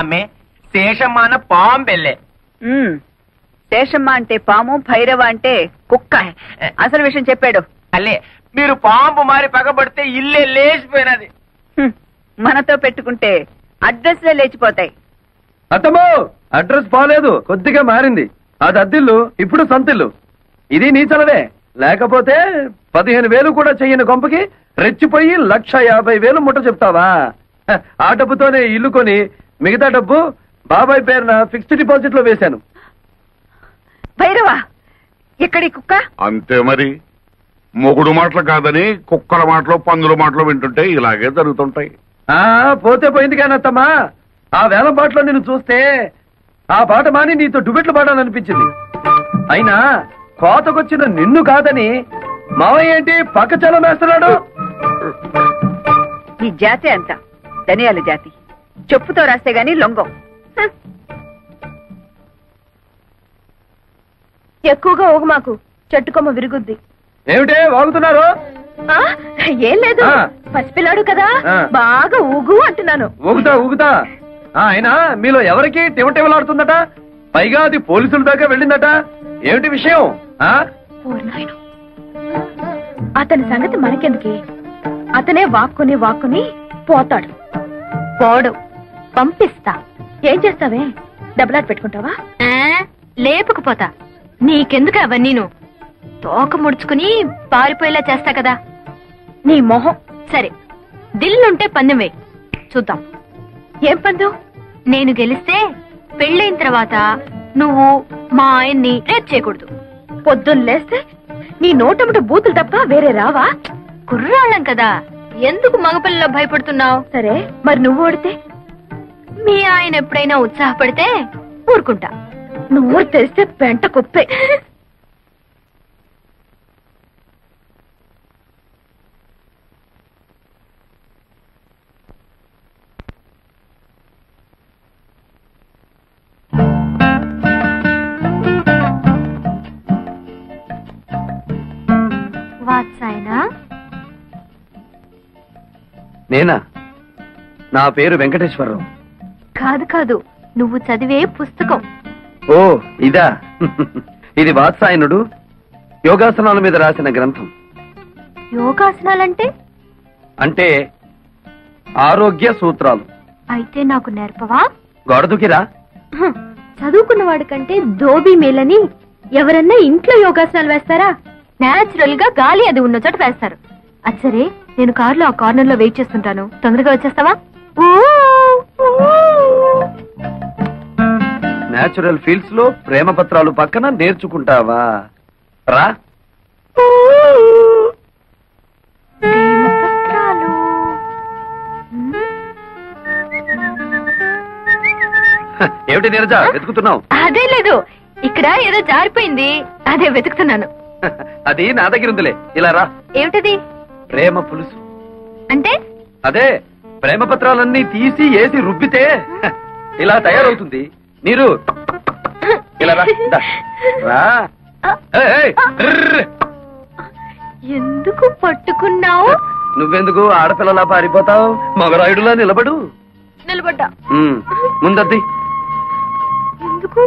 అమ్మే శేషమ్మ అన్న పాంబెల్లే. శేషమ్మ అంటే పాము, భైరవ అంటే కుక్క. అసలు విషయం చెప్పాడు. అల్లే మీరు పాంపు మారి పగబడితే ఇల్లే లేచిపోయినది. మనతో పెట్టుకుంటే అడ్రస్లే లేచిపోతాయి. అత్తమ్మో అడ్రస్ బాలేదు, కొద్దిగా మారింది. అది అద్దిల్లు, ఇప్పుడు సంతిల్లు. ఇది నీ చలవే. లేకపోతే 15,000 కూడా చెయ్యని కొంపకి రెచ్చిపోయి 1,50,000 ముట్ట చెప్తావా? ఆ డబ్బుతోనే ఇల్లు కొని మిగతా డబ్బు బాబాయ్ పేరున ఫిక్స్డ్ డిపాజిట్ లో వేశాను. భైరవా, ఎక్కడి కుక్క? అంతే మరి. మొగుడు మాటలు కాదని కుక్కల మాటలు పందుల మాటలు వింటుంటే ఇలాగే జరుగుతుంటాయి. పోతే పోయింది కానీ అత్తమ్మా, ఆ వేలం పాటలో నిన్ను చూస్తే ఆ పాట మాని నీతో డుబెట్లు పాడాలనిపించింది. అయినా కోతకొచ్చిన నిన్ను కాదని మావయ్య ఏంటి పక్క చలం వేస్తున్నాడు? ఈ జాతి అంత ధనియాల జాతి. చెప్పుతో రాస్తే గాని లొంగం. ఎక్కువగా ఊగు, మాకు చెట్టుకొమ్మ విరుగుద్ది. ఏమిటే వాగుతున్నారు? ఏం లేదు, పసిపిల్లాడు కదా, బాగా ఊగు అంటున్నాను. ఊగుతా. అయినా మీలో ఎవరికి టివటివలాడుతుందట? పైగా అది పోలీసుల దాకా వెళ్ళిందట. ఏమిటి విషయం? అతని సంగతి మనకెందుకే? అతనే వాక్కుని పోతాడు. పోడు, పంపిస్తా. ఏం చేస్తావే? డబ్బులాట పెట్టుకుంటావా? లేపుకుపోతా. నీకెందుకు అవన్నీ? తోక ముడుచుకుని పారిపోయేలా చేస్తా కదా. నీ మొహం. సరే, దిల్లుంటే పందెం వేయి, చూద్దాం. ఏం పందెం? నేను గెలిస్తే పెళ్ళైన తర్వాత నువ్వు మా ఆయన్ని రేప్ చేయకూడదు. పొద్దున్న లేస్తే నీ నోటముట బూతులు తప్ప వేరే రావా? కుర్రాళ్ళం కదా, ఎందుకు మగపిల్లలో భయపడుతున్నావు? సరే, మరి నువ్వు ఓడితే? మీ ఆయన ఎప్పుడైనా ఉత్సాహపడితే ఊరుకుంటా. నువ్వు తెరిస్తే పెంట కుప్పే. నేనా? నా పేరు వెంకటేశ్వరరావు. కాదు, నువ్వు చదివే పుస్తకం. ఓ ఇదా? ఇది వాత్సాయనుడు యోగాసనాల మీద రాసిన గ్రంథం. యోగాసనాలంటే? అంటే ఆరోగ్య సూత్రాలు. అయితే నాకు నేర్పవా? గొడదుకిరా. చదువుకున్న వాడి కంటే దోబీ మేలని ఎవరన్నా ఇంట్లో యోగాసనాలు వేస్తారా? నేచురల్ గా గాలి అది ఉన్న చోట వేస్తారు. అచ్చరే, నేను కారులో ఆ కార్నర్ లో వెయిట్ చేస్తుంటాను, తొందరగా వచ్చేస్తావా? నేచురల్ ఫీల్డ్స్ లో ప్రేమ పత్రాలు పక్కన నేర్చుకుంటావా? రా. ఏమిటి నీరజ వెతుకుతున్నావు? అదే లేదు, ఇక్కడ ఏదో జారిపోయింది, అదే వెతుకుతున్నాను. అది నా దగ్గర ఉందిలే, ఇలా రా. ఏమిటది? ప్రేమ పులుసు. అంటే? అదే ప్రేమ పత్రాలన్నీ తీసి వేసి రుబ్బితే ఇలా తయారవుతుంది. నీరు ఇలా రా. ఎందుకు పట్టుకున్నావు? నువ్వెందుకు ఆడపిల్లలా పారిపోతావు? మగరాయుడులా నిలబడు. నిలబడ్డా. ముందద్ది. ఎందుకు?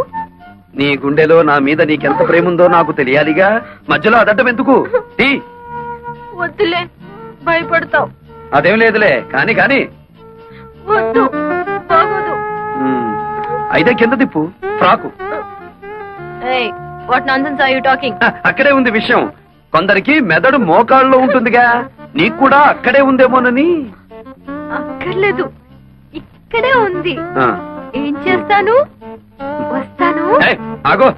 నీ గుండెలో నా మీద నీకెంత ప్రేముందో నాకు తెలియాలిగా. మధ్యలో అదడ్డం ఎందుకు? వద్దులే, భయపడతావు. అదేం లేదులే, కాని కాని. వద్దు, బాగోదు. అయితే కింద తిప్పు frock. What nonsense are you talking? అక్కడే ఉంది విషయం. కొందరికి మెదడు మోకాళ్ళలో ఉంటుందిగా, నీకు కూడా అక్కడే ఉందేమోనని. అక్కర్లేదు, ఇక్కడే ఉంది. ఏం చేస్తాను? వస్తాను. ఆగో.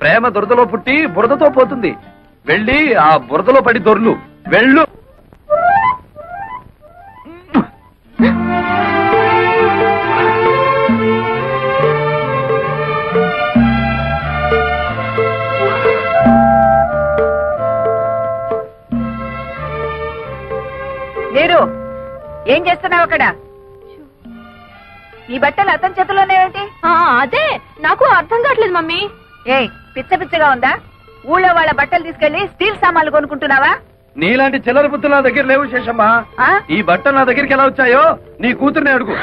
ప్రేమ దురదలో పుట్టి బురదతో పోతుంది. వెళ్ళి ఆ బురదలో పడి దొర్లు. వెళ్ళు. మీరు ఏం చేస్తున్నావు అక్కడ? నీ బట్టలు అతని చేతుల్లోనే ఏంటి? అదే నాకు అర్థం కావట్లేదు మమ్మీ. ఏ పిచ్చ పిచ్చగా ఉందా? ఊళ్ళో వాళ్ళ బట్టలు తీసుకెళ్లి స్టీల్ సామాన్లు కొనుక్కుంటున్నావా? నీలాంటి చిల్లర బుద్ధులు నా దగ్గర లేవు శేషమ్మా. ఆ? ఈ బట్టలు నా దగ్గరికి ఎలా వచ్చాయో నీ కూతుర్ని అడుగు.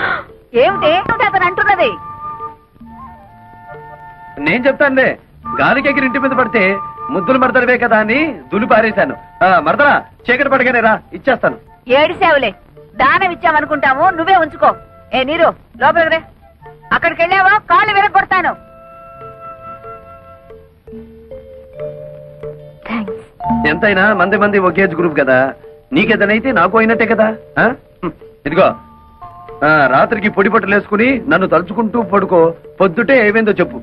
ఏమిటి అతను అంటున్నది? నేను చెప్తానులే. గాలికి ఎగిరి ఇంటి మీద పడితే ముద్దులు మరదలవే కదా అని దులి పారేశాను. మరదలా చీకటి పడగానే రా, ఇచ్చేస్తాను. ఏడిసేవులే, దానం ఇచ్చామనుకుంటాము, నువ్వే ఉంచుకో. ఏ నీరు లోపలికి రే. అక్కడికి వెళ్ళావా కాళ్ళు విరగొడతాను. ఎంతైనా మంది మంది ఒకేజ్ గ్రూప్ కదా. నీకేదనైతే నాకు అయినట్టే కదా. ఇదిగో రాత్రికి పొడి పట్టులు వేసుకుని నన్ను తలుచుకుంటూ పడుకో. పొద్దుటే ఏమైందో చెప్పు.